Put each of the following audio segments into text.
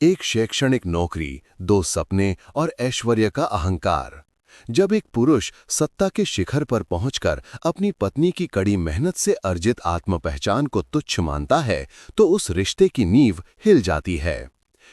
एक शैक्षणिक नौकरी, दो सपने और ऐश्वर्य का अहंकार। जब एक पुरुष सत्ता के शिखर पर पहुंचकर अपनी पत्नी की कड़ी मेहनत से अर्जित आत्मपहचान को तुच्छ मानता है, तो उस रिश्ते की नींव हिल जाती है।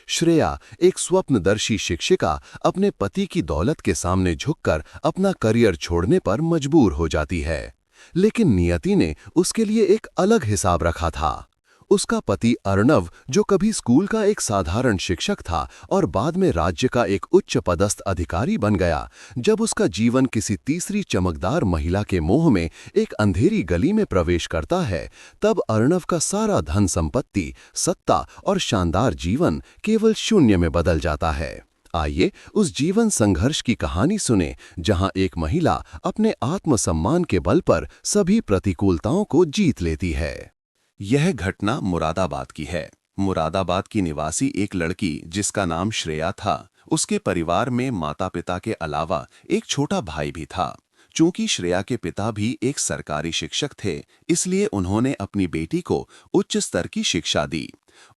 श्रेया, एक स्वप्नदर्शी शिक्षिका, अपने पति की दौलत के सामने झुककर अपना करियर छोड़ने पर मजबूर हो जाती है। लेकिन नियति ने उसके लिए एक अलग हिसाब रखा था। उसका पति अर्णव, जो कभी स्कूल का एक साधारण शिक्षक था और बाद में राज्य का एक उच्च पदस्थ अधिकारी बन गया, जब उसका जीवन किसी तीसरी चमकदार महिला के मोह में एक अंधेरी गली में प्रवेश करता है, तब अर्णव का सारा धन संपत्ति, सत्ता और शानदार जीवन केवल शून्य में बदल जाता है। आइए उस जीवन संघर्ष की कहानी सुने, जहां एक महिला अपने आत्मसम्मान के बल पर सभी प्रतिकूलताओं को जीत लेती है। यह घटना मुरादाबाद की है। मुरादाबाद की निवासी एक लड़की जिसका नाम श्रेया था, उसके परिवार में माता पिता के अलावा एक छोटा भाई भी था। चूंकि श्रेया के पिता भी एक सरकारी शिक्षक थे, इसलिए उन्होंने अपनी बेटी को उच्च स्तर की शिक्षा दी।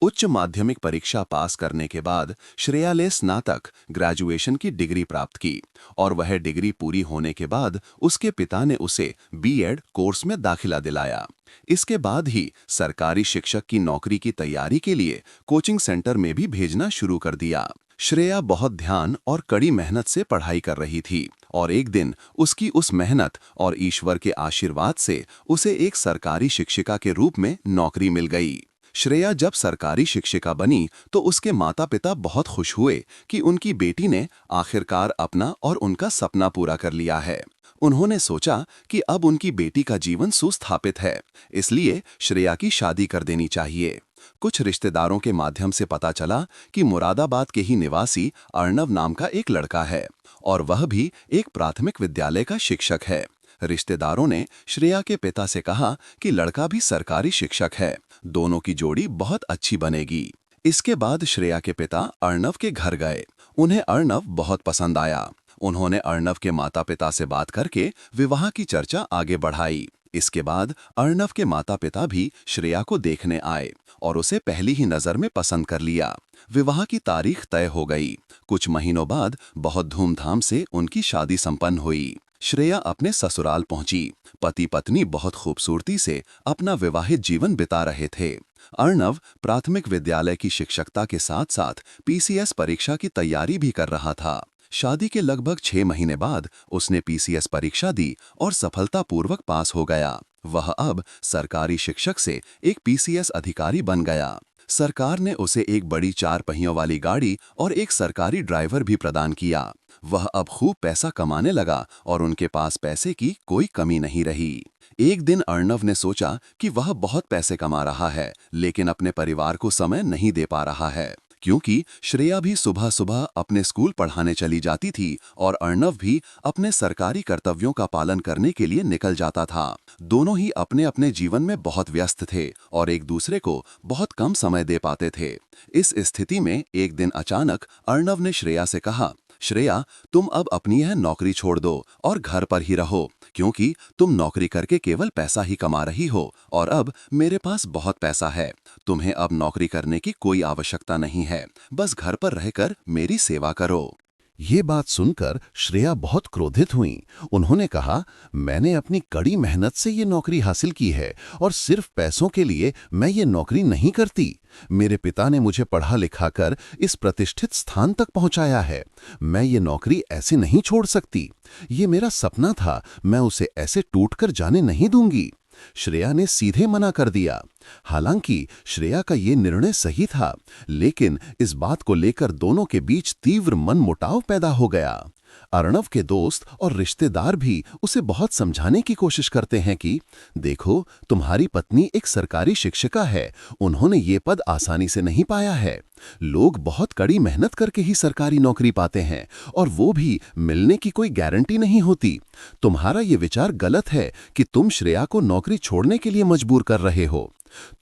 उच्च माध्यमिक परीक्षा पास करने के बाद श्रेया ने स्नातक ग्रेजुएशन की डिग्री प्राप्त की और वह डिग्री पूरी होने के बाद उसके पिता ने उसे बीएड कोर्स में दाखिला दिलाया। इसके बाद ही सरकारी शिक्षक की नौकरी की तैयारी के लिए कोचिंग सेंटर में भी भेजना शुरू कर दिया। श्रेया बहुत ध्यान और कड़ी मेहनत से पढ़ाई कर रही थी और एक दिन उसकी उस मेहनत और ईश्वर के आशीर्वाद से उसे एक सरकारी शिक्षिका के रूप में नौकरी मिल गई। श्रेया जब सरकारी शिक्षिका बनी तो उसके माता पिता बहुत खुश हुए कि उनकी बेटी ने आखिरकार अपना और उनका सपना पूरा कर लिया है। उन्होंने सोचा कि अब उनकी बेटी का जीवन सुस्थापित है, इसलिए श्रेया की शादी कर देनी चाहिए। कुछ रिश्तेदारों के माध्यम से पता चला कि मुरादाबाद के ही निवासी अर्णव नाम का एक लड़का है और वह भी एक प्राथमिक विद्यालय का शिक्षक है। रिश्तेदारों ने श्रेया के पिता से कहा कि लड़का भी सरकारी शिक्षक है, दोनों की जोड़ी बहुत अच्छी बनेगी। इसके बाद श्रेया के पिता अर्णव के घर गए। उन्हें अर्णव बहुत पसंद आया। उन्होंने अर्णव के माता पिता से बात करके विवाह की चर्चा आगे बढ़ाई। इसके बाद अर्णव के माता पिता भी श्रेया को देखने आए और उसे पहली ही नजर में पसंद कर लिया। विवाह की तारीख तय हो गई। कुछ महीनों बाद बहुत धूमधाम से उनकी शादी संपन्न हुई। श्रेया अपने ससुराल पहुंची। पति पत्नी बहुत खूबसूरती से अपना विवाहित जीवन बिता रहे थे। अर्णव प्राथमिक विद्यालय की शिक्षकता के साथ साथ पीसीएस परीक्षा की तैयारी भी कर रहा था। शादी के लगभग 6 महीने बाद उसने पीसीएस परीक्षा दी और सफलतापूर्वक पास हो गया। वह अब सरकारी शिक्षक से एक पीसीएस अधिकारी बन गया। सरकार ने उसे एक बड़ी 4 पहियों वाली गाड़ी और एक सरकारी ड्राइवर भी प्रदान किया। वह अब खूब पैसा कमाने लगा और उनके पास पैसे की कोई कमी नहीं रही। एक दिन अर्णव ने सोचा कि वह बहुत पैसे कमा रहा है, लेकिन अपने परिवार को समय नहीं दे पा रहा है, क्योंकि श्रेया भी सुबह सुबह अपने स्कूल पढ़ाने चली जाती थी और अर्णव भी अपने सरकारी कर्तव्यों का पालन करने के लिए निकल जाता था। दोनों ही अपने अपने जीवन में बहुत व्यस्त थे और एक दूसरे को बहुत कम समय दे पाते थे। इस स्थिति में एक दिन अचानक अर्णव ने श्रेया से कहा, श्रेया, तुम अब अपनी यह नौकरी छोड़ दो और घर पर ही रहो, क्योंकि तुम नौकरी करके केवल पैसा ही कमा रही हो और अब मेरे पास बहुत पैसा है। तुम्हें अब नौकरी करने की कोई आवश्यकता नहीं है, बस घर पर रहकर मेरी सेवा करो। ये बात सुनकर श्रेया बहुत क्रोधित हुई। उन्होंने कहा, मैंने अपनी कड़ी मेहनत से ये नौकरी हासिल की है और सिर्फ पैसों के लिए मैं ये नौकरी नहीं करती। मेरे पिता ने मुझे पढ़ा लिखा कर इस प्रतिष्ठित स्थान तक पहुंचाया है। मैं ये नौकरी ऐसे नहीं छोड़ सकती। ये मेरा सपना था, मैं उसे ऐसे टूटकर जाने नहीं दूंगी। श्रेया ने सीधे मना कर दिया। हालांकि श्रेया का ये निर्णय सही था, लेकिन इस बात को लेकर दोनों के बीच तीव्र मनमुटाव पैदा हो गया। अर्णव के दोस्त और रिश्तेदार भी उसे बहुत समझाने की कोशिश करते हैं कि देखो, तुम्हारी पत्नी एक सरकारी शिक्षिका है, उन्होंने ये पद आसानी से नहीं पाया है। लोग बहुत कड़ी मेहनत करके ही सरकारी नौकरी पाते हैं और वो भी मिलने की कोई गारंटी नहीं होती। तुम्हारा ये विचार गलत है कि तुम श्रेया को नौकरी छोड़ने के लिए मजबूर कर रहे हो।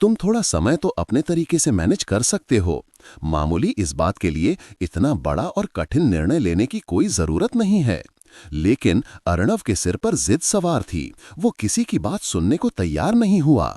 तुम थोड़ा समय तो अपने तरीके से मैनेज कर सकते हो। मामूली इस बात के लिए इतना बड़ा और कठिन निर्णय लेने की कोई जरूरत नहीं है। लेकिन अर्णव के सिर पर जिद सवार थी। वो किसी की बात सुनने को तैयार नहीं हुआ।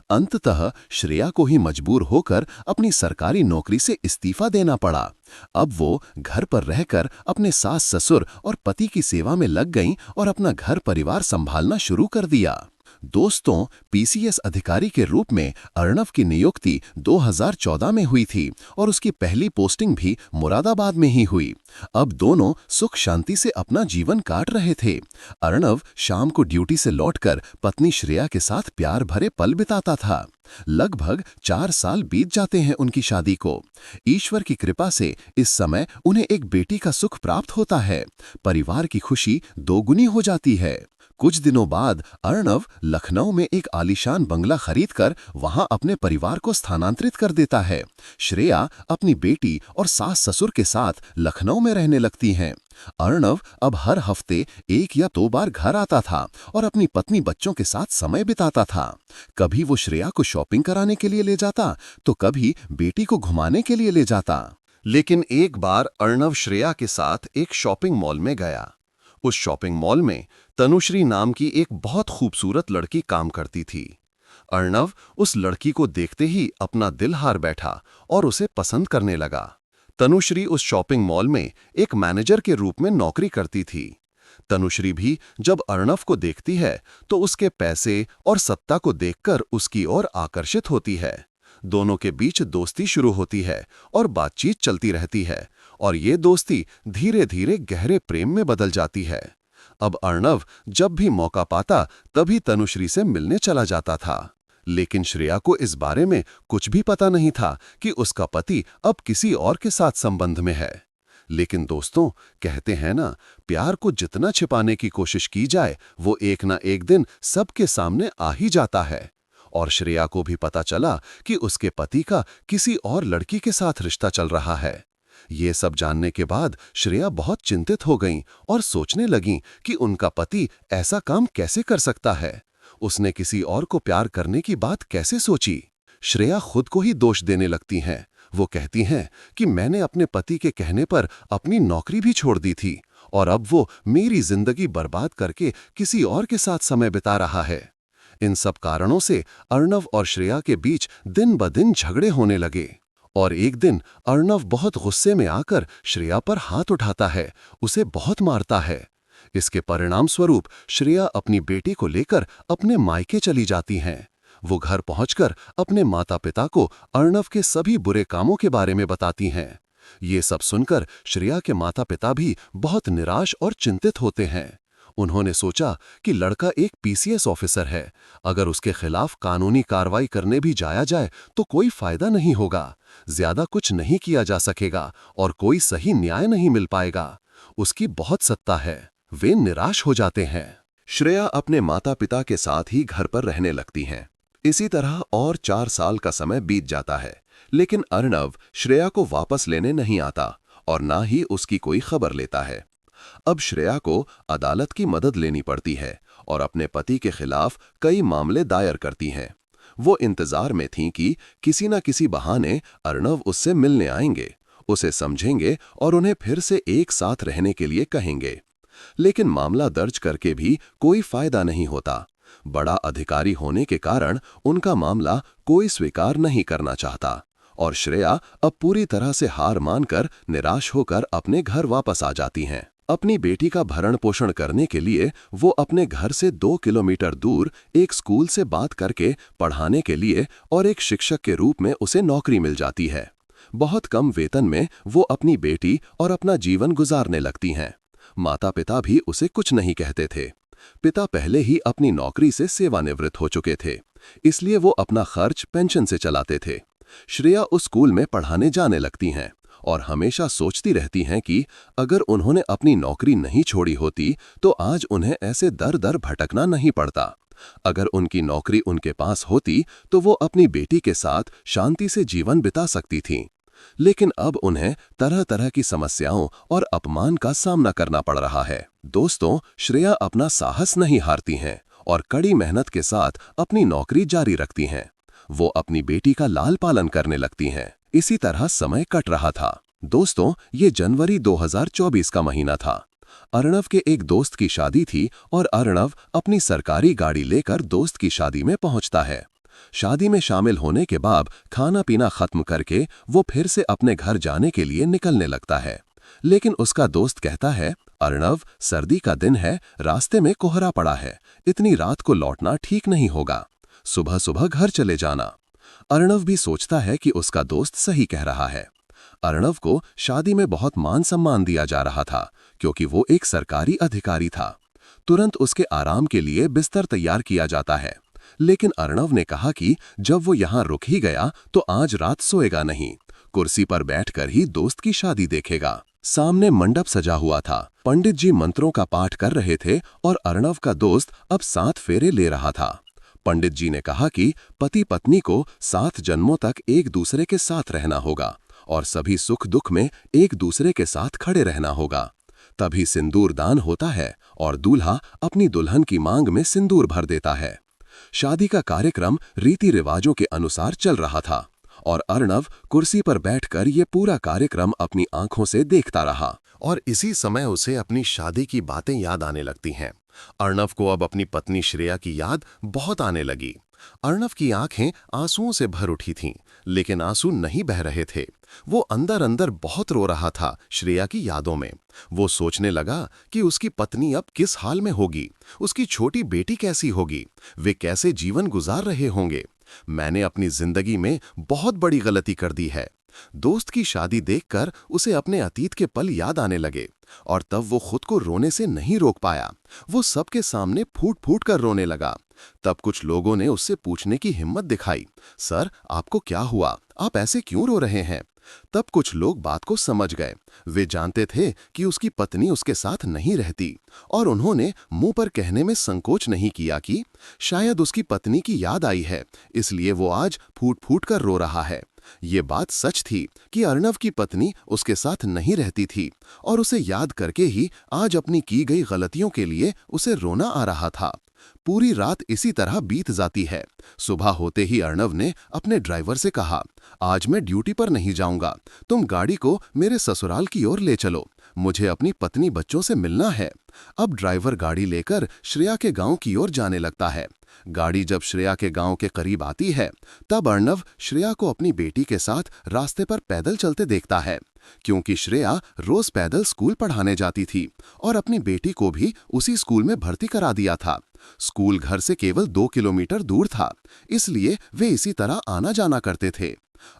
अंततः श्रेया को ही मजबूर होकर अपनी सरकारी नौकरी से इस्तीफा देना पड़ा। अब वो घर पर रहकर अपने सास ससुर और पति की सेवा में लग गईं और अपना घर परिवार संभालना शुरू कर दिया। दोस्तों, पीसीएस अधिकारी के रूप में अर्णव की नियुक्ति 2014 में हुई थी और उसकी पहली पोस्टिंग भी मुरादाबाद में ही हुई। अब दोनों सुख शांति से अपना जीवन काट रहे थे। अर्णव शाम को ड्यूटी से लौटकर पत्नी श्रेया के साथ प्यार भरे पल बिताता था। लगभग 4 साल बीत जाते हैं उनकी शादी को। ईश्वर की कृपा से इस समय उन्हें एक बेटी का सुख प्राप्त होता है। परिवार की खुशी दोगुनी हो जाती है। कुछ दिनों बाद अर्णव लखनऊ में एक आलीशान बंगला खरीदकर वहां अपने परिवार को स्थानांतरित कर देता है। श्रेया अपनी बेटी और सास ससुर के साथ लखनऊ में रहने लगती हैं। अर्णव अब हर हफ्ते 1 या 2 बार घर आता था और अपनी पत्नी बच्चों के साथ समय बिताता था। कभी वो श्रेया को शॉपिंग कराने के लिए ले जाता, तो कभी बेटी को घुमाने के लिए ले जाता। लेकिन एक बार अर्णव श्रेया के साथ एक शॉपिंग मॉल में गया। उस शॉपिंग मॉल में तनुश्री नाम की एक बहुत खूबसूरत लड़की काम करती थी। अर्णव उस लड़की को देखते ही अपना दिल हार बैठा और उसे पसंद करने लगा। तनुश्री उस शॉपिंग मॉल में एक मैनेजर के रूप में नौकरी करती थी। तनुश्री भी जब अर्णव को देखती है तो उसके पैसे और सत्ता को देखकर उसकी ओर आकर्षित होती है। दोनों के बीच दोस्ती शुरू होती है और बातचीत चलती रहती है और ये दोस्ती धीरे धीरे गहरे प्रेम में बदल जाती है। अब अर्णव जब भी मौका पाता तभी तनुश्री से मिलने चला जाता था। लेकिन श्रेया को इस बारे में कुछ भी पता नहीं था कि उसका पति अब किसी और के साथ संबंध में है। लेकिन दोस्तों, कहते हैं ना, प्यार को जितना छिपाने की कोशिश की जाए वो एक ना एक दिन सबके सामने आ ही जाता है। और श्रेया को भी पता चला कि उसके पति का किसी और लड़की के साथ रिश्ता चल रहा है। ये सब जानने के बाद श्रेया बहुत चिंतित हो गईं और सोचने लगीं कि उनका पति ऐसा काम कैसे कर सकता है। उसने किसी और को प्यार करने की बात कैसे सोची। श्रेया खुद को ही दोष देने लगती हैं। वो कहती हैं कि मैंने अपने पति के कहने पर अपनी नौकरी भी छोड़ दी थी और अब वो मेरी जिंदगी बर्बाद करके किसी और के साथ समय बिता रहा है। इन सब कारणों से अर्णव और श्रेया के बीच दिन ब दिन झगड़े होने लगे और एक दिन अर्णव बहुत गुस्से में आकर श्रेया पर हाथ उठाता है, उसे बहुत मारता है। इसके परिणाम स्वरूप श्रेया अपनी बेटी को लेकर अपने मायके चली जाती हैं। वो घर पहुंचकर अपने माता पिता को अर्णव के सभी बुरे कामों के बारे में बताती हैं। ये सब सुनकर श्रेया के माता पिता भी बहुत निराश और चिंतित होते हैं। उन्होंने सोचा कि लड़का एक पीसीएस ऑफिसर है, अगर उसके खिलाफ कानूनी कार्रवाई करने भी जाया जाए तो कोई फायदा नहीं होगा, ज्यादा कुछ नहीं किया जा सकेगा और कोई सही न्याय नहीं मिल पाएगा। उसकी बहुत सत्ता है। वे निराश हो जाते हैं। श्रेया अपने माता पिता के साथ ही घर पर रहने लगती हैं। इसी तरह और 4 साल का समय बीत जाता है, लेकिन अर्णव श्रेया को वापस लेने नहीं आता और ना ही उसकी कोई खबर लेता है। अब श्रेया को अदालत की मदद लेनी पड़ती है और अपने पति के खिलाफ कई मामले दायर करती हैं। वो इंतजार में थीं कि किसी न किसी बहाने अर्णव उससे मिलने आएंगे, उसे समझेंगे और उन्हें फिर से एक साथ रहने के लिए कहेंगे। लेकिन मामला दर्ज करके भी कोई फायदा नहीं होता। बड़ा अधिकारी होने के कारण उनका मामला कोई स्वीकार नहीं करना चाहता और श्रेया अब पूरी तरह से हार मानकर निराश होकर अपने घर वापस आ जाती हैं। अपनी बेटी का भरण पोषण करने के लिए वो अपने घर से 2 किलोमीटर दूर एक स्कूल से बात करके पढ़ाने के लिए और एक शिक्षक के रूप में उसे नौकरी मिल जाती है। बहुत कम वेतन में वो अपनी बेटी और अपना जीवन गुजारने लगती हैं। माता पिता भी उसे कुछ नहीं कहते थे। पिता पहले ही अपनी नौकरी से सेवानिवृत्त हो चुके थे, इसलिए वो अपना खर्च पेंशन से चलाते थे। श्रेया उस स्कूल में पढ़ाने जाने लगती हैं और हमेशा सोचती रहती हैं कि अगर उन्होंने अपनी नौकरी नहीं छोड़ी होती तो आज उन्हें ऐसे दर दर भटकना नहीं पड़ता। अगर उनकी नौकरी उनके पास होती तो वो अपनी बेटी के साथ शांति से जीवन बिता सकती थीं। लेकिन अब उन्हें तरह तरह की समस्याओं और अपमान का सामना करना पड़ रहा है। दोस्तों, श्रेया अपना साहस नहीं हारती हैं और कड़ी मेहनत के साथ अपनी नौकरी जारी रखती हैं। वो अपनी बेटी का लाल पालन करने लगती हैं। इसी तरह समय कट रहा था। दोस्तों, ये जनवरी 2024 का महीना था। अर्णव के एक दोस्त की शादी थी और अर्णव अपनी सरकारी गाड़ी लेकर दोस्त की शादी में पहुंचता है। शादी में शामिल होने के बाद खाना पीना खत्म करके वो फिर से अपने घर जाने के लिए निकलने लगता है, लेकिन उसका दोस्त कहता है, अर्णव, सर्दी का दिन है, रास्ते में कोहरा पड़ा है, इतनी रात को लौटना ठीक नहीं होगा, सुबह सुबह घर चले जाना। अर्णव भी सोचता है कि उसका दोस्त सही कह रहा है। अर्णव को शादी में बहुत मान सम्मान दिया जा रहा था क्योंकि वो एक सरकारी अधिकारी था। तुरंत उसके आराम के लिए बिस्तर तैयार किया जाता है, लेकिन अर्णव ने कहा कि जब वो यहाँ रुक ही गया तो आज रात सोएगा नहीं, कुर्सी पर बैठकर ही दोस्त की शादी देखेगा। सामने मंडप सजा हुआ था, पंडित जी मंत्रों का पाठ कर रहे थे और अर्णव का दोस्त अब 7 फेरे ले रहा था। पंडित जी ने कहा कि पति पत्नी को 7 जन्मों तक एक दूसरे के साथ रहना होगा और सभी सुख दुख में एक दूसरे के साथ खड़े रहना होगा। तभी सिंदूर दान होता है और दूल्हा अपनी दुल्हन की मांग में सिंदूर भर देता है। शादी का कार्यक्रम रीति रिवाजों के अनुसार चल रहा था और अर्णव कुर्सी पर बैठकर ये पूरा कार्यक्रम अपनी आंखों से देखता रहा। और इसी समय उसे अपनी शादी की बातें याद आने लगती हैं। अर्णव को अब अपनी पत्नी श्रेया की याद बहुत आने लगी। अर्णव की आंखें आंसुओं से भर उठी थीं, लेकिन आंसू नहीं बह रहे थे। वो अंदर अंदर बहुत रो रहा था श्रेया की यादों में। वो सोचने लगा कि उसकी पत्नी अब किस हाल में होगी, उसकी छोटी बेटी कैसी होगी, वे कैसे जीवन गुजार रहे होंगे। मैंने अपनी जिंदगी में बहुत बड़ी गलती कर दी है। दोस्त की शादी देखकर उसे अपने अतीत के पल याद आने लगे और तब वो खुद को रोने से नहीं रोक पाया। वो सबके सामने फूट फूट कर रोने लगा। तब कुछ लोगों ने उससे पूछने की हिम्मत दिखाई, सर, आपको क्या हुआ, आप ऐसे क्यों रो रहे हैं? तब कुछ लोग बात को समझ गए। वे जानते थे कि उसकी पत्नी उसके साथ नहीं रहती और उन्होंने मुंह पर कहने में संकोच नहीं किया कि शायद उसकी पत्नी की याद आई है, इसलिए वो आज फूट फूट कर रो रहा है। ये बात सच थी कि अर्णव की पत्नी उसके साथ नहीं रहती थी और उसे याद करके ही आज अपनी की गई गलतियों के लिए उसे रोना आ रहा था। पूरी रात इसी तरह बीत जाती है। सुबह होते ही अर्णव ने अपने ड्राइवर से कहा, आज मैं ड्यूटी पर नहीं जाऊंगा, तुम गाड़ी को मेरे ससुराल की ओर ले चलो, मुझे अपनी पत्नी बच्चों से मिलना है। अब ड्राइवर गाड़ी लेकर श्रेया के गांव की ओर जाने लगता है। गाड़ी जब श्रेया के गांव के करीब आती है, तब अर्णव श्रेया को अपनी बेटी के साथ रास्ते पर पैदल चलते देखता है, क्योंकि श्रेया रोज पैदल स्कूल पढ़ाने जाती थी और अपनी बेटी को भी उसी स्कूल में भर्ती करा दिया था। स्कूल घर से केवल 2 किलोमीटर दूर था, इसलिए वे इसी तरह आना जाना करते थे।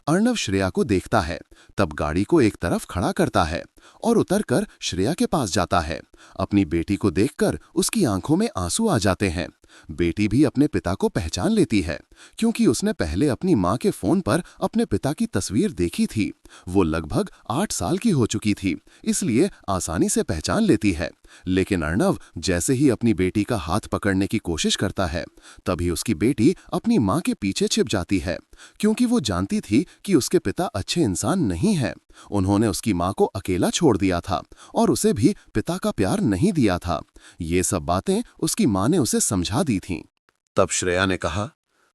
अर्णव श्रेया को देखता है, तब गाड़ी को एक तरफ खड़ा करता है और उतरकर श्रेया के पास जाता है। अपनी बेटी को देखकर उसकी आंखों में आंसू आ जाते हैं। बेटी भी अपने पिता को पहचान लेती है, क्योंकि उसने पहले अपनी मां के फोन पर अपने पिता की तस्वीर देखी थी। वो लगभग 8 साल की हो चुकी थी, इसलिए आसानी से पहचान लेती है। लेकिन अर्णव जैसे ही अपनी बेटी का हाथ पकड़ने की कोशिश करता है, तभी उसकी बेटी अपनी मां के पीछे छिप जाती है, क्योंकि वो जानती थी कि उसके पिता अच्छे इंसान नहीं हैं। उन्होंने उसकी मां को अकेला छोड़ दिया था और उसे भी पिता का प्यार नहीं दिया था। ये सब बातें उसकी मां ने उसे समझा दी थीं। तब श्रेया ने कहा,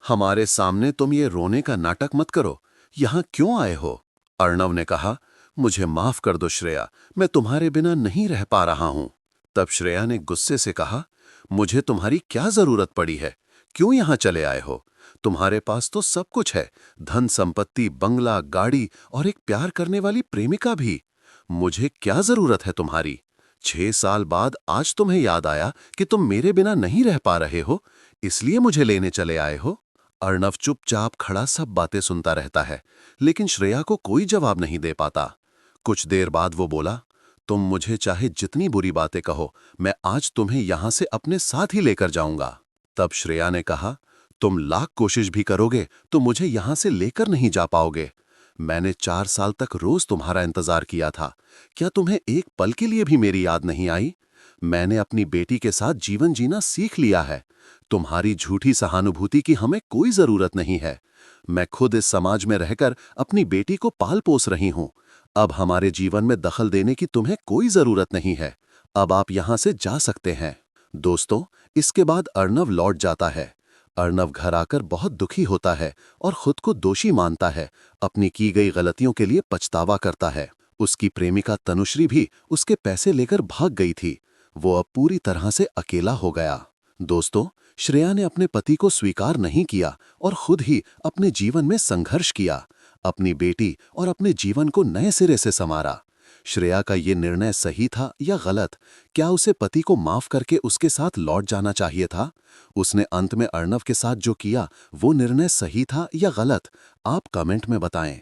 हमारे सामने तुम ये रोने का नाटक मत करो, यहाँ क्यों आए हो? अर्णव ने कहा, मुझे माफ कर दो श्रेया, मैं तुम्हारे बिना नहीं रह पा रहा हूं। तब श्रेया ने गुस्से से कहा, मुझे तुम्हारी क्या जरूरत पड़ी है, क्यों यहाँ चले आए हो? तुम्हारे पास तो सब कुछ है, धन संपत्ति, बंगला, गाड़ी और एक प्यार करने वाली प्रेमिका भी। मुझे क्या जरूरत है तुम्हारी? 6 साल बाद आज तुम्हें याद आया कि तुम मेरे बिना नहीं रह पा रहे हो, इसलिए मुझे लेने चले आए हो? अर्णव चुपचाप खड़ा सब बातें सुनता रहता है, लेकिन श्रेया को कोई जवाब नहीं दे पाता। कुछ देर बाद वो बोला, तुम मुझे चाहे जितनी बुरी बातें कहो, मैं आज तुम्हें यहां से अपने साथ ही लेकर जाऊंगा। तब श्रेया ने कहा, तुम लाख कोशिश भी करोगे तो मुझे यहां से लेकर नहीं जा पाओगे। मैंने 4 साल तक रोज तुम्हारा इंतजार किया था, क्या तुम्हें एक पल के लिए भी मेरी याद नहीं आई? मैंने अपनी बेटी के साथ जीवन जीना सीख लिया है। तुम्हारी झूठी सहानुभूति की हमें कोई जरूरत नहीं है। मैं खुद इस समाज में रहकर अपनी बेटी को पाल पोस रही हूं। अब हमारे जीवन में दखल देने की तुम्हें कोई जरूरत नहीं है। अब आप यहां से जा सकते हैं। दोस्तों, इसके बाद अर्णव लौट जाता है। अर्णव घर आकर बहुत दुखी होता है और खुद को दोषी मानता है। अपनी की गई गलतियों के लिए पछतावा करता है। उसकी प्रेमिका तनुश्री भी उसके पैसे लेकर भाग गई थी, वो अब पूरी तरह से अकेला हो गया। दोस्तों, श्रेया ने अपने पति को स्वीकार नहीं किया और खुद ही अपने जीवन में संघर्ष किया, अपनी बेटी और अपने जीवन को नए सिरे से संवारा। श्रेया का ये निर्णय सही था या गलत? क्या उसे पति को माफ करके उसके साथ लौट जाना चाहिए था? उसने अंत में अर्णव के साथ जो किया वो निर्णय सही था या गलत? आप कमेंट में बताएं।